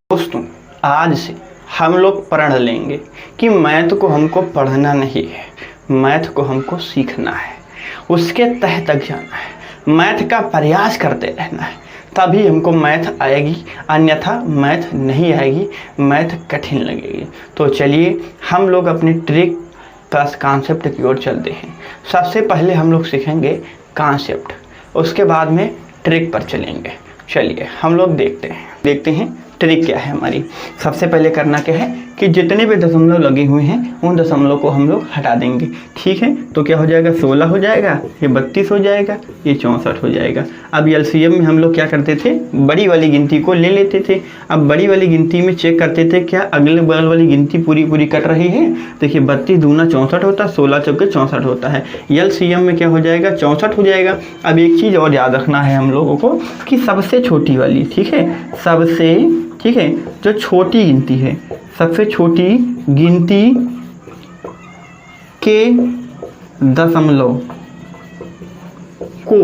दोस्तों, आज से हम लोग पढ़ लेंगे कि मैथ को हमको पढ़ना नहीं है, मैथ को हमको सीखना है, उसके तह तक जाना है, मैथ का प्रयास करते रहना है, तभी हमको मैथ आएगी, अन्यथा मैथ नहीं आएगी, मैथ कठिन लगेगी। तो चलिए हम लोग अपनी ट्रिक प्लस कॉन्सेप्ट की ओर चलते हैं। सबसे पहले हम लोग सीखेंगे कॉन्सेप्ट, उसके बाद में ट्रिक पर चलेंगे। चलिए हम लोग देखते हैं ट्रिक क्या है हमारी। सबसे पहले करना क्या है कि जितने भी दशमलव लगे हुए हैं उन दशमलव को हम लोग हटा देंगे। ठीक है, तो क्या हो जाएगा, 16 हो जाएगा, ये 32 हो जाएगा, ये 64 हो जाएगा। अब एलसीएम में हम लोग क्या करते थे, बड़ी वाली गिनती को ले लेते थे। अब बड़ी वाली गिनती में चेक करते थे क्या अगले बगल वाली गिनती पूरी कट रही है। देखिए 32 दूना 64 होता है, 16 चौके 64 होता है। एलसीएम में क्या हो जाएगा, 64 हो जाएगा। अब एक चीज़ और याद रखना है हम लोगों को कि सबसे छोटी वाली, ठीक है, ठीक है, जो छोटी गिनती है, सबसे छोटी गिनती के दशमलव को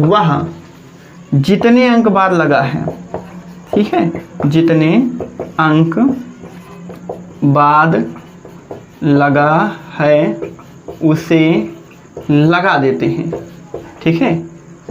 वह जितने अंक बाद लगा है, ठीक है, जितने अंक बाद लगा है उसे लगा देते हैं। ठीक है,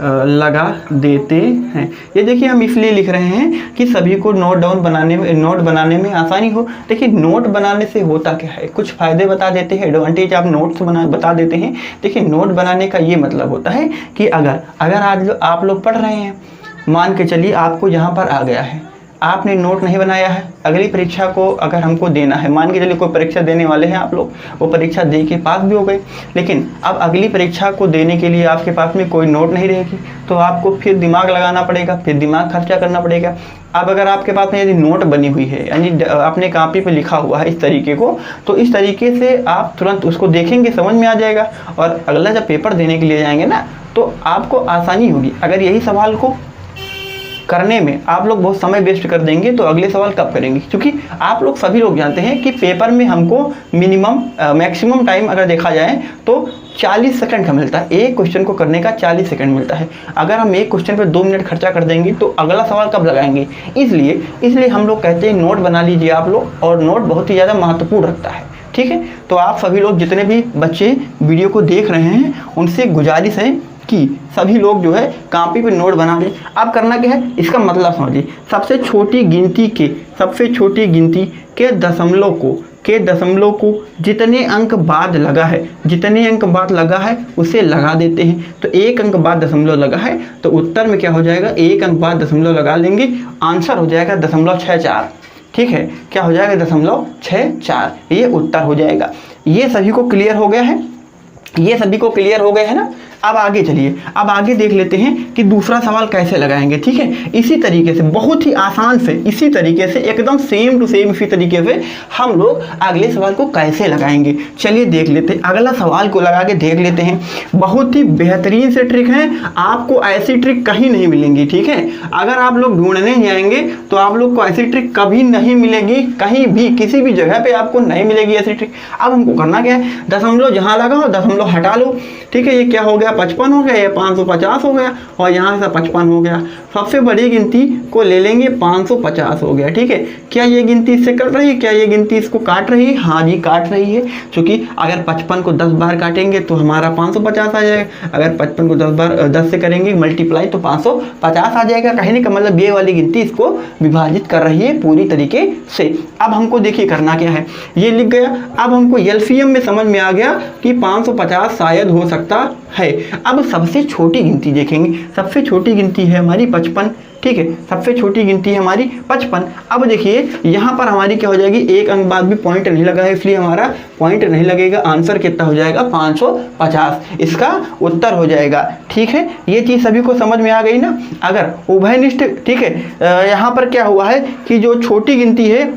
लगा देते हैं। ये देखिए हम इसलिए लिख रहे हैं कि सभी को नोट बनाने में आसानी हो। देखिए नोट बनाने से होता क्या है, कुछ फ़ायदे बता देते हैं, एडवांटेज आप नोट्स बता देते हैं। देखिए नोट बनाने का ये मतलब होता है कि अगर आज आप लोग पढ़ रहे हैं, मान के चलिए आपको यहाँ पर आ गया है, आपने नोट नहीं बनाया है, अगली परीक्षा को अगर हमको देना है, मान के चलिए कोई परीक्षा देने वाले हैं आप लोग, वो परीक्षा दे के पास भी हो गए, लेकिन अब अगली परीक्षा को देने के लिए आपके पास में कोई नोट नहीं रहेगी, तो आपको फिर दिमाग लगाना पड़ेगा, फिर दिमाग खर्चा करना पड़ेगा। अब अगर आपके पास में यदि नोट बनी हुई है, यानी अपने कॉपी पे लिखा हुआ है इस तरीके को, तो इस तरीके से आप तुरंत उसको देखेंगे, समझ में आ जाएगा, और अगला जब पेपर देने के लिए जाएंगे ना, तो आपको आसानी होगी। अगर यही सवाल को करने में आप लोग बहुत समय वेस्ट कर देंगे तो अगले सवाल कब करेंगे, क्योंकि आप लोग सभी लोग जानते हैं कि पेपर में हमको मैक्सिमम टाइम अगर देखा जाए तो 40 सेकंड का मिलता है, एक क्वेश्चन को करने का 40 सेकंड मिलता है। अगर हम एक क्वेश्चन पे 2 मिनट खर्चा कर देंगे तो अगला सवाल कब लगाएंगे। इसलिए हम लोग कहते हैं नोट बना लीजिए आप लोग, और नोट बहुत ही ज़्यादा महत्वपूर्ण रखता है। ठीक है, तो आप सभी लोग जितने भी बच्चे वीडियो को देख रहे हैं उनसे गुजारिश है कि सभी लोग जो है कॉपी पे नोट बना लें। अब करना क्या है, इसका मतलब समझिए, सबसे छोटी गिनती के दशमलव को जितने अंक बाद लगा है उसे लगा देते हैं। तो एक अंक बाद दशमलव लगा है तो उत्तर में क्या हो जाएगा, एक अंक बाद दशमलव लगा लेंगे, आंसर हो जाएगा 0.64। ठीक है, क्या हो जाएगा, 0.64, ये उत्तर हो जाएगा। ये सभी को क्लियर हो गया है, ना। अब आगे चलिए, अब आगे देख लेते हैं कि दूसरा सवाल कैसे लगाएंगे। ठीक है, इसी तरीके से, बहुत ही आसान से, इसी तरीके से एकदम सेम टू सेम इसी तरीके से हम लोग अगले सवाल को कैसे लगाएंगे। चलिए देख लेते हैं, अगला सवाल को लगा के देख लेते हैं। बहुत ही बेहतरीन से ट्रिक है, आपको ऐसी ट्रिक कहीं नहीं मिलेंगी। ठीक है, अगर आप लोग ढूंढने जाएंगे तो आप लोग को ऐसी ट्रिक कभी नहीं मिलेगी, कहीं भी किसी भी जगह पे आपको नहीं मिलेगी ऐसी ट्रिक। अब हमको करना क्या है, दशमलव जहाँ लगा हो दशमलव हटा लो। ठीक है, ये क्या हो गया, 55 हो गया, ये 550 हो गया, और यहाँ से 55 हो गया। सबसे बड़ी गिनती को ले लेंगे, 550 हो गया। ठीक है, क्या ये गिनती इससे कट रही है, क्या ये गिनती इसको काट रही है, हाँ जी काट रही है, क्योंकि अगर 55 को 10 बार काटेंगे तो हमारा 550 आ जाएगा। अगर 55 को 10 से करेंगे मल्टीप्लाई तो 550 आ जाएगा। कहने का मतलब ये वाली गिनती इसको विभाजित कर रही है पूरी तरीके से। अब हमको देखिए करना क्या है, ये लिख गया। अब हमको एलसीएम में समझ में आ गया कि 550 शायद हो सकता है। अब सबसे छोटी गिनती देखेंगे, सबसे छोटी गिनती है हमारी 55। ठीक है, सबसे छोटी गिनती है हमारी 55। अब देखिए यहाँ पर हमारी क्या हो जाएगी, एक अंक बाद भी पॉइंट नहीं लगा है, इसलिए हमारा पॉइंट नहीं लगेगा। आंसर कितना हो जाएगा, 550, इसका उत्तर हो जाएगा। ठीक है, ये चीज़ सभी को समझ में आ गई ना। अगर उभयनिष्ठ, ठीक है, यहाँ पर क्या हुआ है कि जो छोटी गिनती है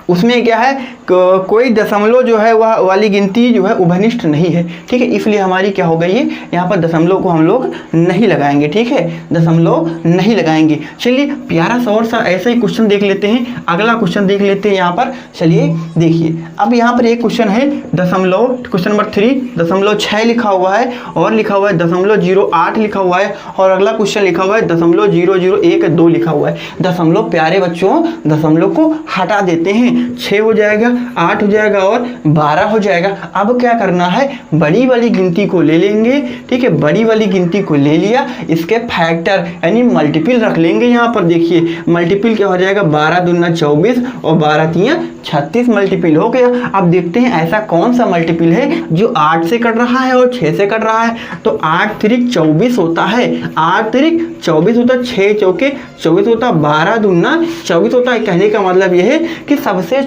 उसमें क्या है, कोई दशमलव जो है वह वाली गिनती जो है उभयनिष्ठ नहीं है, ठीक है, इसलिए हमारी क्या हो गई है, यहाँ पर दशमलव को हम लोग नहीं लगाएंगे, ठीक है, दशमलव नहीं लगाएंगे। चलिए प्यारा सा और सा ऐसा ही क्वेश्चन देख लेते हैं, अगला क्वेश्चन देख लेते हैं यहाँ पर। चलिए देखिए, अब यहाँ पर एक क्वेश्चन है दशमलव, क्वेश्चन नंबर 3 0.6 लिखा हुआ है, और लिखा हुआ है 0.08 लिखा हुआ है, और अगला क्वेश्चन लिखा हुआ है 0.0012 लिखा हुआ है। दशमलव प्यारे बच्चों, दशमलव को हटा देते हैं, 6 हो जाएगा, 8 हो जाएगा और 12 हो जाएगा। अब क्या करना है, बड़ी वाली गिनती को ले लेंगे, ठीक है, बड़ी वाली गिनती को ले लिया, इसके फैक्टर यानी मल्टीपल रख लेंगे। यहाँ पर देखिए मल्टीपल क्या हो जाएगा, 12 दूना 24 और 12 तियां 36 मल्टीपल हो गया। अब देखते हैं ऐसा कौन सा मल्टीपल है जो 8 से कट रहा है और 6 से कट रहा है। तो 8 तिरिक 24 होता है, 8 तिरिक 24 होता है, 6 चौके 24 होता है, 12 दूना 24 होता है। कहने का मतलब यह है कि सबसे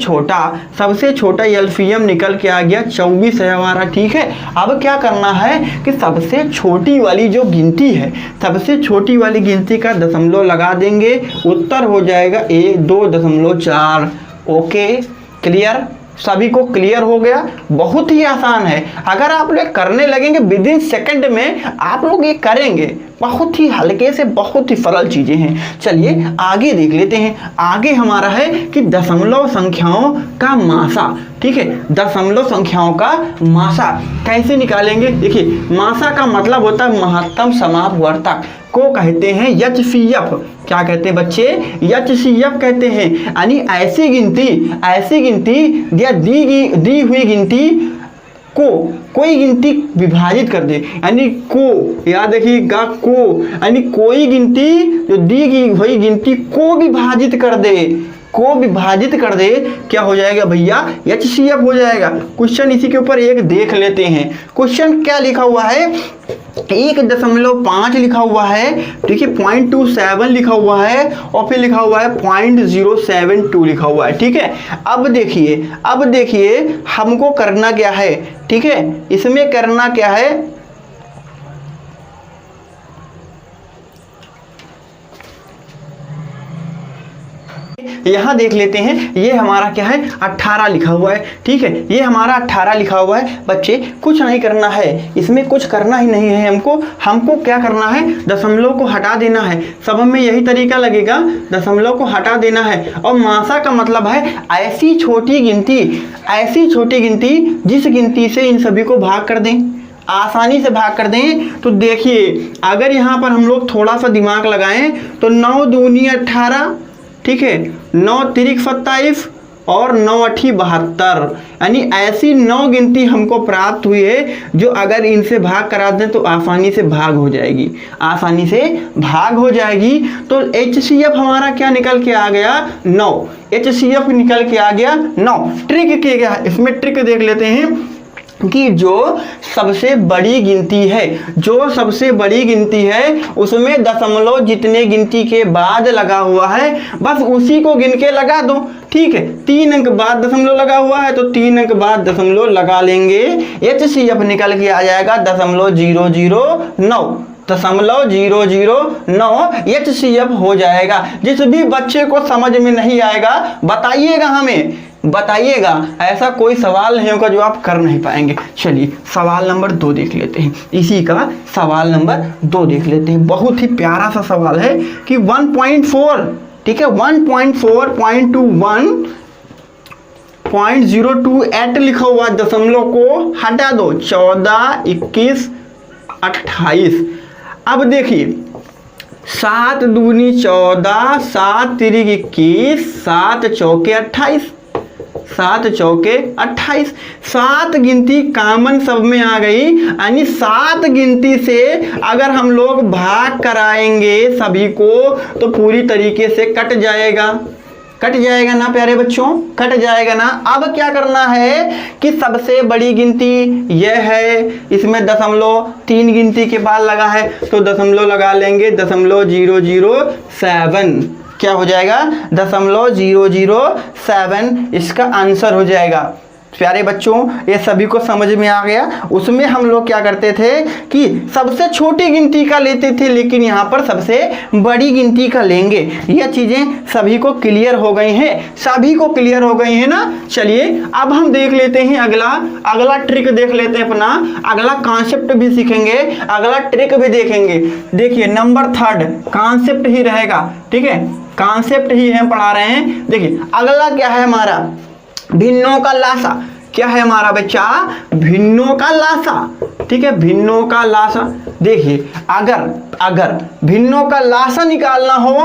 छोटा एलसीएम निकल के आ गया 24 है हमारा, ठीक है। अब क्या करना है कि सबसे छोटी वाली जो गिनती है, सबसे छोटी वाली गिनती का दशमलव लगा देंगे, उत्तर हो जाएगा 2.4। ओके, क्लियर, सभी को क्लियर हो गया। बहुत ही आसान है, अगर आप लोग करने लगेंगे विद इन सेकंड में आप लोग ये करेंगे, बहुत ही हल्के से बहुत ही सरल चीजें हैं। चलिए आगे देख लेते हैं। आगे हमारा है कि दशमलव संख्याओं का मासा, ठीक है, दशमलव संख्याओं का मासा कैसे निकालेंगे। देखिए मासा का मतलब होता है महत्तम समापवर्तक, को कहते हैं एचसीएफ। क्या कहते हैं बच्चे, एचसीएफ कहते हैं। यानी ऐसी गिनती या दी हुई गिनती को कोई गिनती विभाजित कर दे, यानी को, याद रखिएगा, को यानी कोई गिनती जो दी हुई गिनती को विभाजित कर दे, क्या हो जाएगा भैया, एचसीएफ हो जाएगा। क्वेश्चन इसी के ऊपर एक देख लेते हैं। क्वेश्चन क्या लिखा हुआ है, 1.5 लिखा हुआ है, ठीक है, 0.27 लिखा हुआ है, और फिर लिखा हुआ है 0.072 लिखा हुआ है, ठीक है। अब देखिए हमको करना क्या है, ठीक है, इसमें करना क्या है, यहां देख लेते हैं। ये हमारा क्या है, 18 लिखा हुआ है, ठीक है, ये हमारा 18 लिखा हुआ है। बच्चे कुछ नहीं करना है, इसमें कुछ करना ही नहीं है हमको क्या करना है, दशमलव को हटा देना है। सब में यही तरीका लगेगा, दशमलव को हटा देना है। और मासा का मतलब है ऐसी छोटी गिनती जिस गिनती से इन सभी को भाग कर दें, आसानी से भाग कर दें। तो देखिए अगर यहाँ पर हम लोग थोड़ा सा दिमाग लगाएं तो 9 दूनी 18, ठीक है, 9 तिरिक 27 और 9 8 72, यानी ऐसी 9 गिनती हमको प्राप्त हुई है जो अगर इनसे भाग करा दें तो आसानी से भाग हो जाएगी। तो एचसीएफ हमारा क्या निकल के आ गया, 9। एचसीएफ निकल के आ गया 9। ट्रिक किया गया, इसमें ट्रिक देख लेते हैं कि जो सबसे बड़ी गिनती है उसमें दशमलव जितने गिनती के बाद लगा हुआ है बस उसी को गिन के लगा दो, ठीक है। 3 अंक बाद दशमलव लगा हुआ है तो 3 अंक बाद दशमलव लगा लेंगे, एचसीएफ निकल के आ जाएगा 0.009 एचसीएफ हो जाएगा। जिस भी बच्चे को समझ में नहीं आएगा बताइएगा, ऐसा कोई सवाल नहीं होगा जो आप कर नहीं पाएंगे। चलिए सवाल नंबर 2 देख लेते हैं, इसी का सवाल नंबर 2 देख लेते हैं। बहुत ही प्यारा सा सवाल है कि 1.4, ठीक है, 1.4.1.028 लिखा हुआ दशमलव को हटा दो, 14, 21, 28। अब देखिए 7 दूनी 14, 7 तिरिक 21, 7 चौके 28, 7 चौके 28। 7 गिनती कॉमन सब में आ गई, यानी 7 गिनती से अगर हम लोग भाग कराएंगे सभी को तो पूरी तरीके से कट जाएगा ना प्यारे बच्चों, कट जाएगा ना। अब क्या करना है कि सबसे बड़ी गिनती यह है, इसमें दशमलव 3 गिनती के बाद लगा है तो दशमलव लगा लेंगे, 0.007 क्या हो जाएगा, 0.007 इसका आंसर हो जाएगा। प्यारे बच्चों ये सभी को समझ में आ गया। उसमें हम लोग क्या करते थे कि सबसे छोटी गिनती का लेते थे, लेकिन यहाँ पर सबसे बड़ी गिनती का लेंगे। ये चीजें सभी को क्लियर हो गई हैं, सभी को क्लियर हो गई है ना। चलिए अब हम देख लेते हैं अगला ट्रिक देख लेते हैं अपना, अगला कॉन्सेप्ट भी सीखेंगे, अगला ट्रिक भी देखेंगे। देखिए नंबर 3 कॉन्सेप्ट ही रहेगा, ठीक है, कॉन्सेप्ट ही हम पढ़ा रहे हैं। देखिए अगला क्या है हमारा, भिन्नों का लासा। क्या है हमारा बच्चा, भिन्नों का लासा, ठीक है, भिन्नों का लासा। देखिए अगर भिन्नों का लासा निकालना हो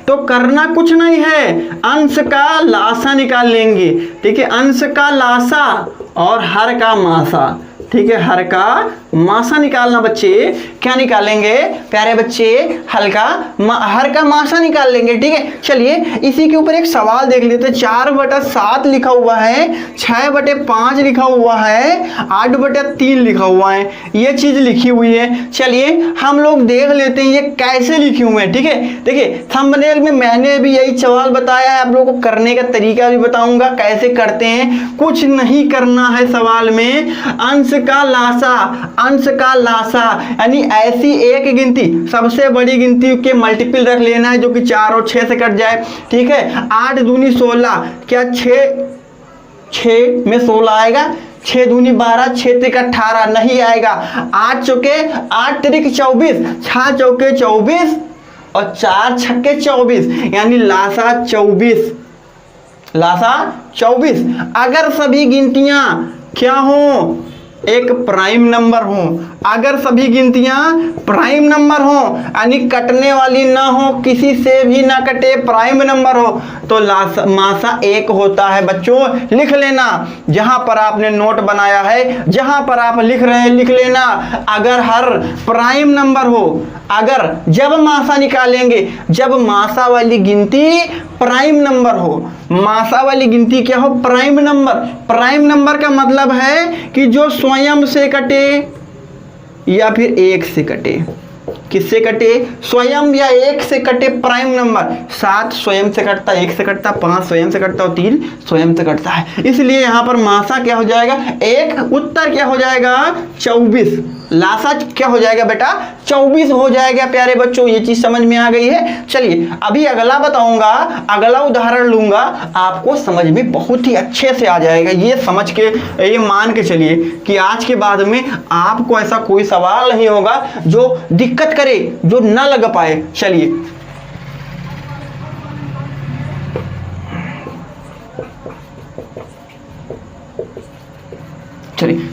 तो करना कुछ नहीं है, अंश का लासा निकाल लेंगे, ठीक है, अंश का लासा और हर का मासा, ठीक है, हर का मासा निकालना बच्चे। क्या निकालेंगे प्यारे बच्चे, हर का मासा निकाल लेंगे, ठीक है। चलिए इसी के ऊपर एक सवाल देख लेते हैं। 4/7 लिखा हुआ है, 6/5 लिखा हुआ है, 8/3 लिखा हुआ है, ये चीज लिखी हुई है। चलिए हम लोग देख लेते हैं ये कैसे लिखे हुए हैं, ठीक है। देखिए थंबनेल में मैंने भी यही सवाल बताया है, आप लोगों को करने का तरीका भी बताऊंगा कैसे करते हैं। कुछ नहीं करना है सवाल में, अंश का लासा यानी ऐसी एक गिनती, सबसे बड़ी गिनती के मल्टीपल रख लेना है जो कि 4 और 6 से कट जाए, ठीक है। 8 दूनी 16, क्या 6 में 16 आएगा, 6 दूनी 12, 6 त्रिक 18 नहीं आएगा। 8 चौके 8 त्रिक 24, 6 चौके 24 और 4 छक्के 24, यानी लासा 24, लासा 24। अगर सभी गिनतियां क्या हो, एक प्राइम नंबर हो, अगर सभी गिनतियां प्राइम नंबर हो यानी कटने वाली ना हो, किसी से भी ना कटे, प्राइम नंबर हो, तो मासा 1 होता है। बच्चों लिख लेना, जहां पर आपने नोट बनाया है, जहां पर आप लिख रहे हैं लिख लेना। अगर हर प्राइम नंबर हो, अगर जब मासा निकालेंगे जब मासा वाली गिनती प्राइम नंबर हो, मासा वाली गिनती क्या हो, प्राइम नंबर। प्राइम नंबर का मतलब है कि जो स्वयं से कटे या फिर 1 से कटे। किससे कटे, स्वयं या 1 से कटे प्राइम नंबर। 7 स्वयं से कटता, 1 से कटता, 5 स्वयं से कटता और 3 स्वयं से कटता है। इसलिए यहां पर मासा क्या हो जाएगा, 1, उत्तर क्या हो जाएगा 24, लासा क्या हो जाएगा बेटा 24 हो जाएगा। प्यारे बच्चों ये चीज समझ में आ गई है। चलिए अभी अगला बताऊंगा, अगला उदाहरण लूंगा, आपको समझ में बहुत ही अच्छे से आ जाएगा। ये समझ के, ये मान के चलिए कि आज के बाद में आपको ऐसा कोई सवाल नहीं होगा जो दिक्कत करे, जो ना लग पाए। चलिए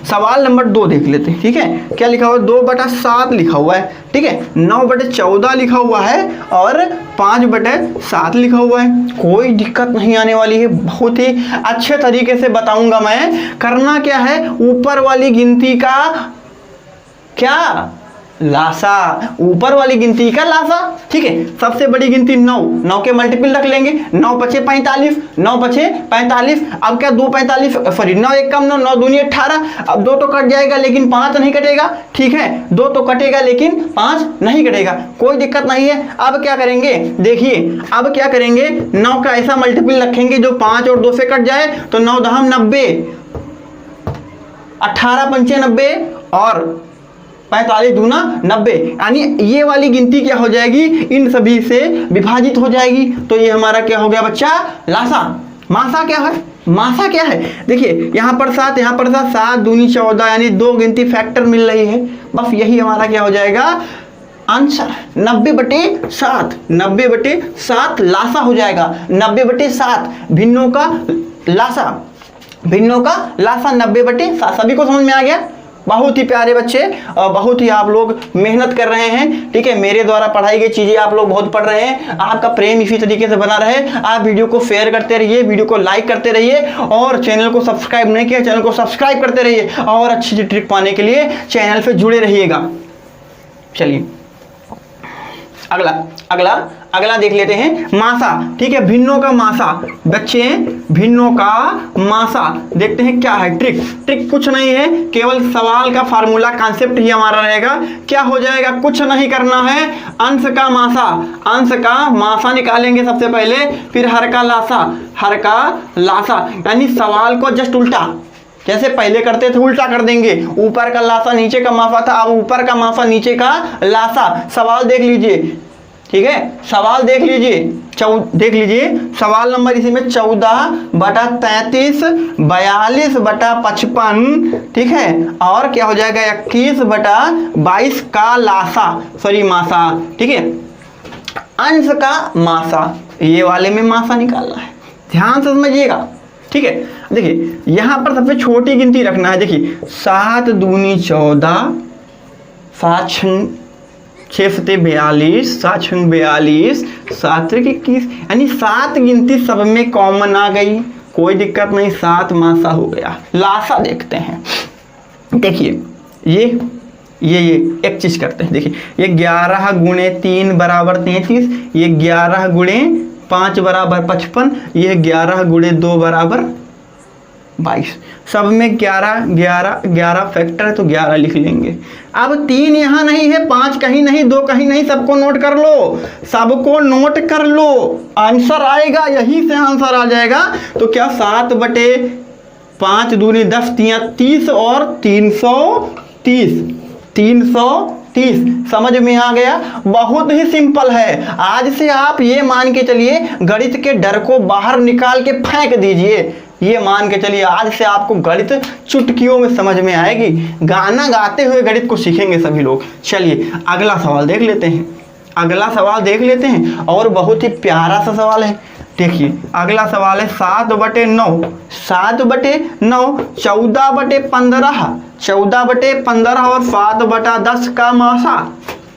सवाल नंबर 2 देख लेते हैं, ठीक है। क्या लिखा हुआ है, 2/7 लिखा हुआ है, ठीक है, 9/14 लिखा हुआ है और 5/7 लिखा हुआ है। कोई दिक्कत नहीं आने वाली है, बहुत ही अच्छे तरीके से बताऊंगा मैं। करना क्या है, ऊपर वाली गिनती का क्या, लासा, ऊपर वाली गिनती का लासा, ठीक है। सबसे बड़ी गिनती 9 के मल्टीपल रख लेंगे, 9 पचे 45, 9 पचे 45। अब क्या 2 45, सॉरी 9 1 कम 9, 9 दूनी 18। अब 2 तो कट जाएगा लेकिन 5 नहीं कटेगा, ठीक है, 2 तो कटेगा लेकिन 5 नहीं कटेगा, कोई दिक्कत नहीं है। अब क्या करेंगे, देखिए अब क्या करेंगे, 9 का ऐसा मल्टीपल रखेंगे जो 5 और 2 से कट जाए, तो 9 दहम 90, 18 पंचे 90 और 45 दूना 90, यानी ये वाली गिनती क्या हो जाएगी, इन सभी से विभाजित हो जाएगी। तो ये हमारा क्या हो गया बच्चा, लासा। मासा क्या है, मासा क्या है, देखिए यहाँ पर 7, यहाँ पर 7, 7 दूनी 14, यानी 2 गिनती फैक्टर मिल रही है। बस यही हमारा क्या हो जाएगा आंसर, 90/7, 90/7 लासा हो जाएगा। 90/7 भिन्नों का लासा, भिन्नों का लासा 90/7। सभी को समझ में आ गया। बहुत ही प्यारे बच्चे, बहुत ही आप लोग मेहनत कर रहे हैं, ठीक है। मेरे द्वारा पढ़ाई गई चीजें आप लोग बहुत पढ़ रहे हैं। आपका प्रेम इसी तरीके से बना रहे। आप वीडियो को शेयर करते रहिए, वीडियो को लाइक करते रहिए और चैनल को सब्सक्राइब नहीं किया, चैनल को सब्सक्राइब करते रहिए और अच्छी अच्छी ट्रिक पाने के लिए चैनल पे जुड़े रहिएगा। चलिए अगला देख लेते हैं, मासा, ठीक है, भिन्नों का मासा। बच्चे भिन्नों का मासा देखते हैं क्या है। ट्रिक कुछ नहीं है, केवल सवाल का फार्मूला कॉन्सेप्ट ही हमारा रहेगा। क्या हो जाएगा, कुछ नहीं करना है, अंश का मासा निकालेंगे सबसे पहले, फिर हर का लासा, यानी सवाल को जस्ट उल्टा, जैसे पहले करते थे उल्टा कर देंगे, ऊपर का लासा नीचे का माफा था, अब ऊपर का माफा नीचे का लासा। सवाल देख लीजिए, ठीक है, सवाल देख लीजिए, देख लीजिए सवाल नंबर इसी में 14/33 42/55, ठीक है, और क्या हो जाएगा 21/22 का लासा, सॉरी मासा, ठीक है, अंश का मासा, ये वाले में मासा निकालना है, ध्यान से समझिएगा, ठीक है। देखिए यहां पर सबसे छोटी गिनती रखना है, देखिए 7 दूनी 14, 7 6 सते 42, 7 6 42, 7 त्रिक 21, यानी 7 गिनती सब में कॉमन आ गई, कोई दिक्कत नहीं, 7 मासा हो गया। लासा देखते हैं, देखिए ये एक चीज करते हैं, देखिए ये 11 गुणे 3 बराबर 33, ये 11 गुणे 5 बराबर 55, ये 11 गुणे 2 बराबर 22, सब में 11 11 11 फैक्टर है तो 11 लिख लेंगे। अब 3 यहाँ नहीं है, 5 कहीं नहीं, 2 कहीं नहीं, सबको नोट कर लो, सबको नोट कर लो, आंसर आएगा, यही से आंसर आ जाएगा। तो क्या 7/5 दूनी 10 30 और 330, 330 समझ में आ गया। बहुत ही सिंपल है। आज से आप ये मान के चलिए गणित के डर को बाहर निकाल के फेंक दीजिए, ये मान के चलिए आज से आपको गणित चुटकियों में समझ में आएगी, गाना गाते हुए गणित को सीखेंगे सभी लोग। चलिए अगला सवाल देख लेते हैं, अगला सवाल देख लेते हैं, और बहुत ही प्यारा सा सवाल है। देखिए अगला सवाल है 7/9, 7/9 14/15, 14/15 और 7/10 का मासा,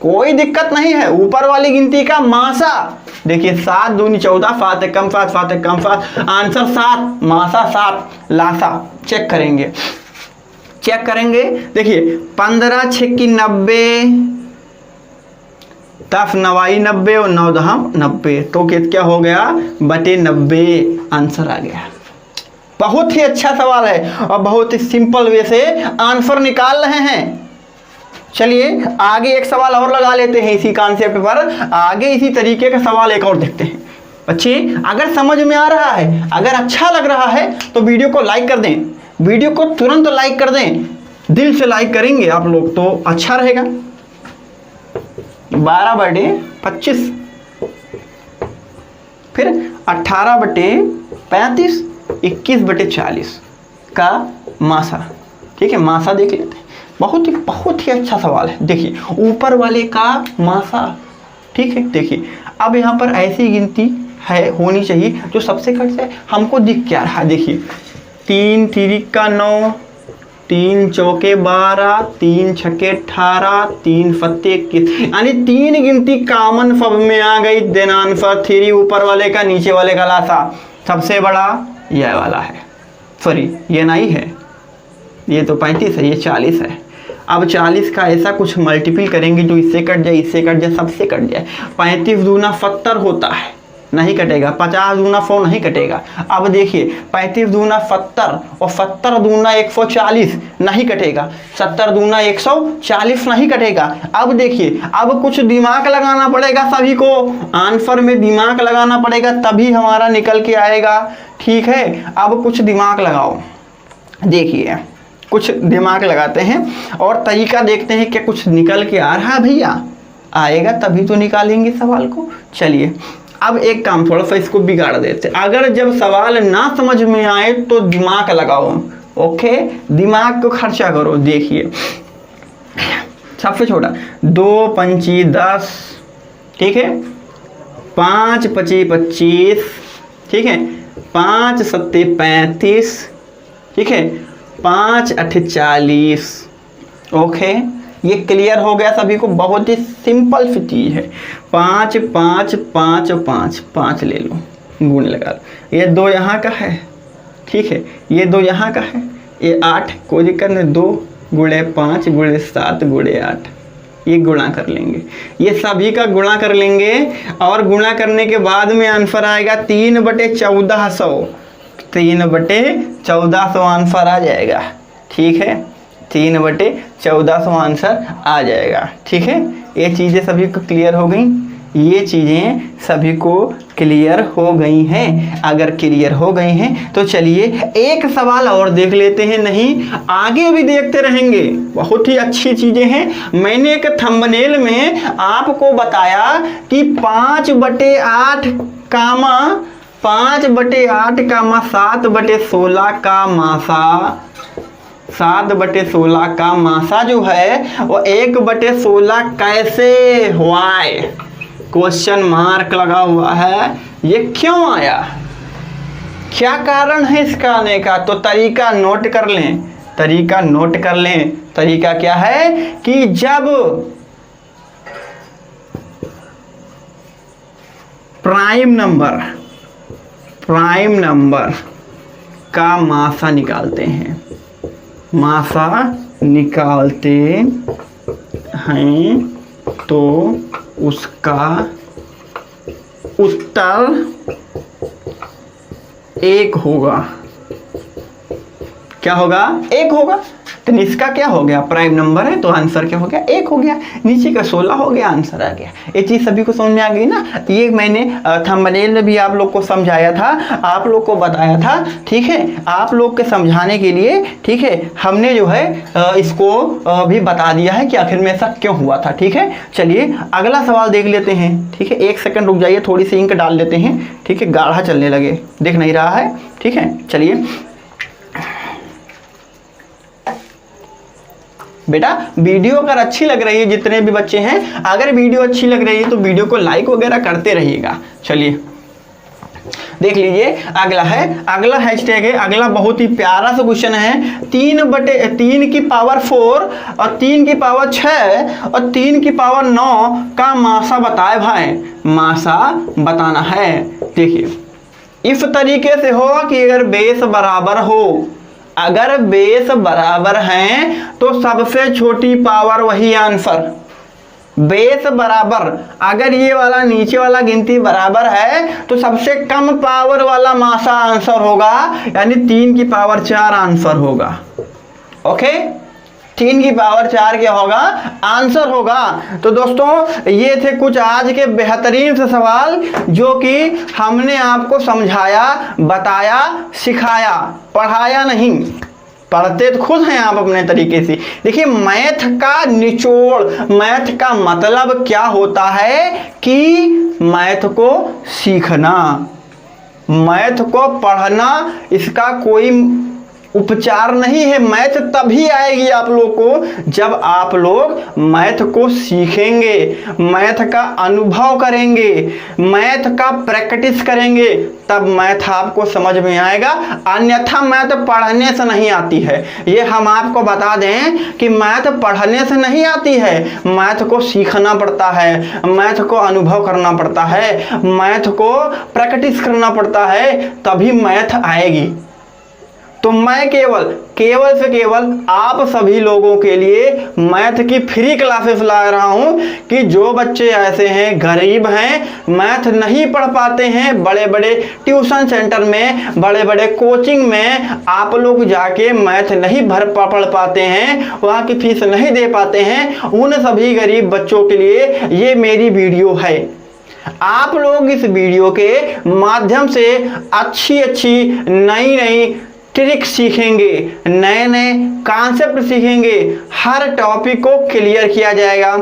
कोई दिक्कत नहीं है, ऊपर वाली गिनती का मासा। देखिए 7 दूनी 14, 7 कम 7, 7 कम 7, आंसर 7, मासा 7, लासा चेक करेंगे, चेक करेंगे। देखिए 15 6 की 90, 10 9 90 और 9 10 90, तो क्या हो गया बटे 90, आंसर आ गया। बहुत ही अच्छा सवाल है और बहुत ही सिंपल वे से आंसर निकाल रहे हैं। चलिए आगे एक सवाल और लगा लेते हैं इसी कॉन्सेप्ट पर, आगे इसी तरीके का सवाल एक और देखते हैं। बच्चे अगर समझ में आ रहा है, अगर अच्छा लग रहा है तो वीडियो को लाइक कर दें, वीडियो को तुरंत लाइक कर दें, दिल से लाइक करेंगे आप लोग तो अच्छा रहेगा। 12/25, फिर 18/35, 21/40 का मासा, ठीक है, मासा देख लेते हैं। बहुत ही अच्छा सवाल है। देखिए ऊपर वाले का मासा, ठीक है, देखिए अब यहाँ पर ऐसी गिनती है होनी चाहिए जो सबसे कट जाए। हमको दिख क्या रहा है, देखिए 3 तिरिक का 9, 3 चौके 12, 3 छक्के 18, 3 फत्ते 21, यानी 3 गिनती कॉमन सब में आ गई। देन आंसर 3, ऊपर वाले का नीचे वाले का लासा, सबसे बड़ा यह वाला है, सॉरी ये नहीं है, ये तो 35 है, ये 40 है। अब 40 का ऐसा कुछ मल्टीपल करेंगे जो इससे कट जाए, इससे कट जाए, सबसे कट जाए। 35 दूना 70 होता है, नहीं कटेगा। 50 दूना 100 नहीं कटेगा। अब देखिए 35 दूना 70 और 70 दूना 140 नहीं कटेगा। 70 दूना 140 नहीं कटेगा। अब देखिए अब कुछ दिमाग लगाना पड़ेगा, सभी को आंसर में दिमाग लगाना पड़ेगा तभी हमारा निकल के आएगा, ठीक है। अब कुछ दिमाग लगाओ, देखिए कुछ दिमाग लगाते हैं और तरीका देखते हैं कि कुछ निकल के आ रहा है भैया, आएगा तभी तो निकालेंगे सवाल को। चलिए अब एक काम थोड़ा सा इसको बिगाड़ देते, अगर जब सवाल ना समझ में आए तो दिमाग लगाओ, ओके, दिमाग को खर्चा करो। देखिए सबसे छोटा 2 पंची 10, ठीक है, 5 पची 25, ठीक है, 5 सत्ते 35, ठीक है, 5 8 40, ओके, ये क्लियर हो गया सभी को। बहुत ही सिंपल सी चीज है। 5 5 5 5 5 ले लो, गुण लगा लो। ये 2 यहाँ का है, ठीक है, ये 2 यहाँ का है, ये 8, कोई दिक्कत नहीं। 2 गुणे 5 गुणे 7 गुणे 8, ये गुणा कर लेंगे, ये सभी का गुणा कर लेंगे और गुणा करने के बाद में आंसर आएगा 3/1400, 3/1400 आंसर आ जाएगा, ठीक है, 3/1400 आंसर आ जाएगा, ठीक है। ये चीज़ें सभी को क्लियर हो गई, ये चीज़ें सभी को क्लियर हो गई हैं? अगर क्लियर हो गई हैं तो चलिए एक सवाल और देख लेते हैं, नहीं आगे भी देखते रहेंगे। बहुत ही अच्छी चीज़ें हैं। मैंने एक थंबनेल में आपको बताया कि 5/8 कामा 5/8 कामा 7/16 का मासा 7/16 का मासा जो है वो 1/16 कैसे हुआ है? क्वेश्चन मार्क लगा हुआ है। ये क्यों आया, क्या कारण है इसका आने का? तो तरीका नोट कर लें, तरीका नोट कर लें। तरीका क्या है कि जब प्राइम नंबर का मासा निकालते हैं, मासा निकालते हैं तो उसका उत्तर 1 होगा। क्या होगा? 1 होगा। तो इसका क्या हो गया? प्राइम नंबर है तो आंसर क्या हो गया? 1 हो गया। नीचे का 16 हो गया, आंसर आ गया। ये चीज़ सभी को समझ में आ गई ना? ये मैंने थंबनेल में भी आप लोग को समझाया था, आप लोग को बताया था, ठीक है। आप लोग के समझाने के लिए, ठीक है, हमने जो है इसको भी बता दिया है कि आखिर में ऐसा क्यों हुआ था, ठीक है। चलिए अगला सवाल देख लेते हैं, ठीक है। 1 सेकंड रुक जाइए, थोड़ी सी इंक डाल लेते हैं, ठीक है। गाढ़ा चलने लगे, दिख नहीं रहा है, ठीक है। चलिए बेटा, वीडियो अगर अच्छी लग रही है, जितने भी बच्चे हैं, अगर वीडियो अच्छी लग रही है तो वीडियो को लाइक वगैरह करते रहिएगा। चलिए देख लीजिए, अगला हैशटैग है। अगला बहुत ही प्यारा सा क्वेश्चन है। 3/3 की पावर 4 और 3 की पावर 6 और 3 की पावर 9 का मासा बताए भाई। मासा बताना है। देखिए इस तरीके से हो कि अगर बेस बराबर हो, अगर बेस बराबर हैं तो सबसे छोटी पावर वही आंसर। बेस बराबर, अगर ये वाला नीचे वाला गिनती बराबर है तो सबसे कम पावर वाला मासा आंसर होगा, यानी 3 की पावर 4 आंसर होगा। ओके, 3 की पावर 4 क्या होगा? आंसर होगा। तो दोस्तों ये थे कुछ आज के बेहतरीन से सवाल जो कि हमने आपको समझाया, बताया, सिखाया, पढ़ाया नहीं। पढ़ते तो खुद हैं आप अपने तरीके से। देखिए मैथ का निचोड़, मैथ का मतलब क्या होता है कि मैथ को सीखना, मैथ को पढ़ना, इसका कोई उपचार नहीं है। मैथ तभी आएगी आप लोग को जब आप लोग मैथ को सीखेंगे, मैथ का अनुभव करेंगे, मैथ का प्रैक्टिस करेंगे, तब मैथ आपको समझ में आएगा। अन्यथा मैथ पढ़ने से नहीं आती है। ये हम आपको बता दें कि मैथ पढ़ने से नहीं आती है, मैथ को सीखना पड़ता है, मैथ को अनुभव करना पड़ता है, मैथ को प्रैक्टिस करना पड़ता है, तभी मैथ आएगी। तो मैं केवल से केवल आप सभी लोगों के लिए मैथ की फ्री क्लासेस ला रहा हूं कि जो बच्चे ऐसे हैं, गरीब हैं, मैथ नहीं पढ़ पाते हैं, बड़े बड़े ट्यूशन सेंटर में, बड़े बड़े कोचिंग में आप लोग जाके मैथ नहीं पढ़ पाते हैं, वहाँ की फीस नहीं दे पाते हैं, उन सभी गरीब बच्चों के लिए ये मेरी वीडियो है। आप लोग इस वीडियो के माध्यम से अच्छी नई ट्रिक सीखेंगे, नए कॉन्सेप्ट सीखेंगे, हर टॉपिक को क्लियर किया जाएगा।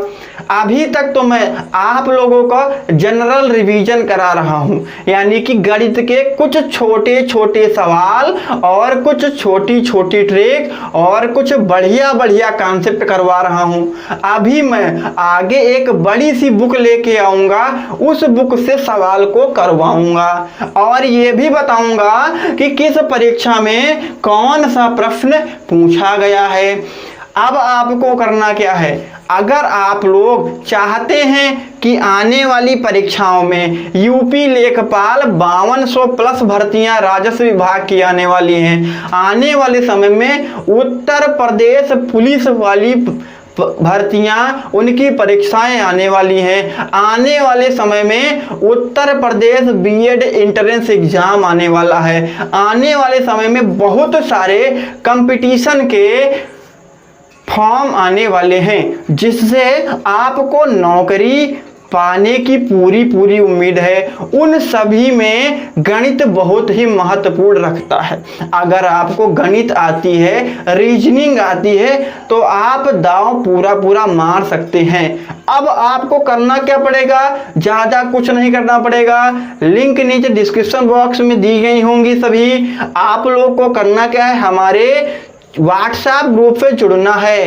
अभी तक तो मैं आप लोगों का जनरल रिवीजन करा रहा हूं, यानी कि गणित के कुछ छोटे सवाल और कुछ छोटी ट्रिक और कुछ बढ़िया कॉन्सेप्ट करवा रहा हूं। अभी मैं आगे एक बड़ी सी बुक लेके आऊंगा, उस बुक से सवाल को करवाऊंगा और ये भी बताऊंगा कि किस परीक्षा में कौन सा प्रश्न पूछा गया है। अब आपको करना क्या है? अगर आप लोग चाहते हैं कि आने वाली परीक्षाओं में यूपी लेखपाल 5200 प्लस भर्तियां राजस्व विभाग की आने वाली हैं, आने वाले समय में उत्तर प्रदेश पुलिस वाली भर्तियां, उनकी परीक्षाएं आने वाली हैं, आने वाले समय में Uttar Pradesh BEd entrance exam आने वाला है, आने वाले समय में बहुत सारे कंपटीशन के फॉर्म आने वाले हैं, जिससे आपको नौकरी पाने की पूरी उम्मीद है। उन सभी में गणित बहुत ही महत्वपूर्ण रखता है। अगर आपको गणित आती है, रीजनिंग आती है, तो आप दांव पूरा मार सकते हैं। अब आपको करना क्या पड़ेगा, ज्यादा कुछ नहीं करना पड़ेगा। लिंक नीचे डिस्क्रिप्शन बॉक्स में दी गई होंगी सभी। आप लोग को करना क्या है, हमारे व्हाट्सएप ग्रुप से जुड़ना है।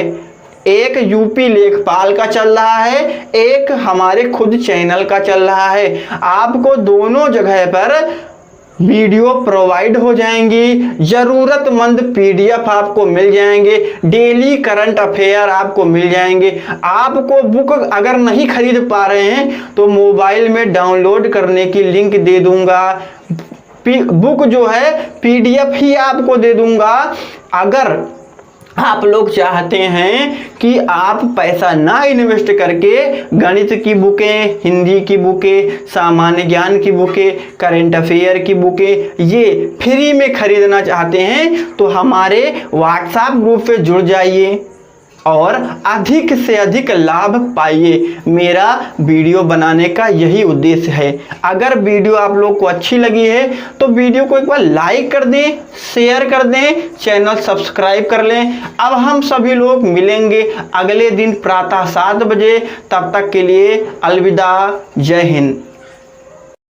एक यूपी लेखपाल का चल रहा है, एक हमारे खुद चैनल का चल रहा है। आपको दोनों जगह पर वीडियो प्रोवाइड हो जाएंगी, जरूरतमंद पीडीएफ आपको मिल जाएंगे, डेली करंट अफेयर आपको मिल जाएंगे। आपको बुक अगर नहीं खरीद पा रहे हैं तो मोबाइल में डाउनलोड करने की लिंक दे दूंगा। बुक जो है पीडीएफ ही आपको दे दूंगा। अगर आप लोग चाहते हैं कि आप पैसा ना इन्वेस्ट करके गणित की बुकें, हिंदी की बुकें, सामान्य ज्ञान की बुकें, करंट अफेयर की बुकें ये फ्री में खरीदना चाहते हैं तो हमारे व्हाट्सएप ग्रुप पे जुड़ जाइए और अधिक से अधिक लाभ पाइए। मेरा वीडियो बनाने का यही उद्देश्य है। अगर वीडियो आप लोग को अच्छी लगी है तो वीडियो को एक बार लाइक कर दें, शेयर कर दें, चैनल सब्सक्राइब कर लें। अब हम सभी लोग मिलेंगे अगले दिन प्रातः 7 बजे। तब तक के लिए अलविदा, जय हिंद।